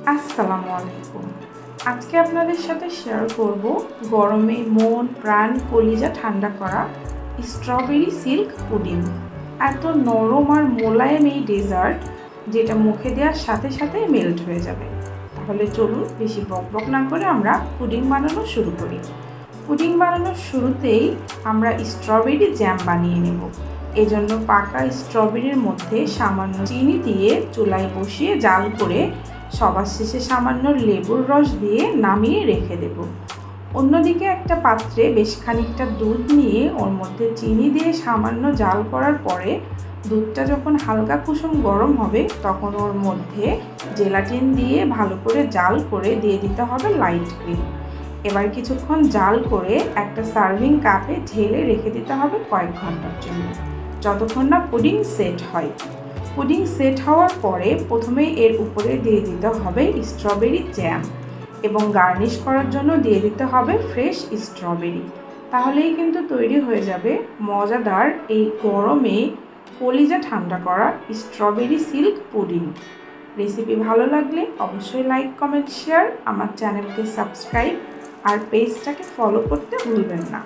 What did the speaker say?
আসসালামু আলাইকুম। আজকে আপনাদের সাথে শেয়ার করব গরমে মন প্রাণ কলিজা ঠান্ডা করা স্ট্রবেরি সিল্ক পুডিং। এত নরম আর মোলায়েম এই ডেজার্ট, যেটা মুখে দেওয়ার সাথে সাথে মেল্ট হয়ে যাবে। তাহলে চলুন বেশি বকবক না করে আমরা পুডিং বানানো শুরু করি। পুডিং বানানোর শুরুতেই আমরা স্ট্রবেরি জ্যাম বানিয়ে নেব। এজন্য পাকা স্ট্রবেরির মধ্যে সামান্য চিনি দিয়ে চুলায় বসিয়ে জাল করে সবার শেষে সামান্য লেবুর রস দিয়ে নামিয়ে রেখে দেব। অন্যদিকে একটা পাত্রে বেশ খানিকটা দুধ নিয়ে ওর মধ্যে চিনি দিয়ে সামান্য জাল করার পরে দুধটা যখন হালকা কুসুম গরম হবে তখন ওর মধ্যে জেলাটিন দিয়ে ভালো করে জাল করে দিয়ে দিতে হবে লাইট ক্রিম। এবার কিছুক্ষণ জাল করে একটা সার্ভিং কাপে ঢেলে রেখে দিতে হবে কয়েক ঘন্টার জন্য, যতক্ষণ না পুডিং সেট হয়। পুডিং সেট হওয়ার পরে প্রথমে এর উপরে দিয়ে দিতে হবে স্ট্রবেরি জ্যাম এবং গার্নিশ করার জন্য দিয়ে দিতে হবে ফ্রেশ স্ট্রবেরি। তাহলেই কিন্তু তৈরি হয়ে যাবে মজাদার এই গরমে কলিজা ঠান্ডা করা স্ট্রবেরি সিল্ক পুডিং। রেসিপি ভালো লাগলে অবশ্যই লাইক কমেন্ট শেয়ার, আমার চ্যানেলকে সাবস্ক্রাইব আর পেজটাকে ফলো করতে ভুলবেন না।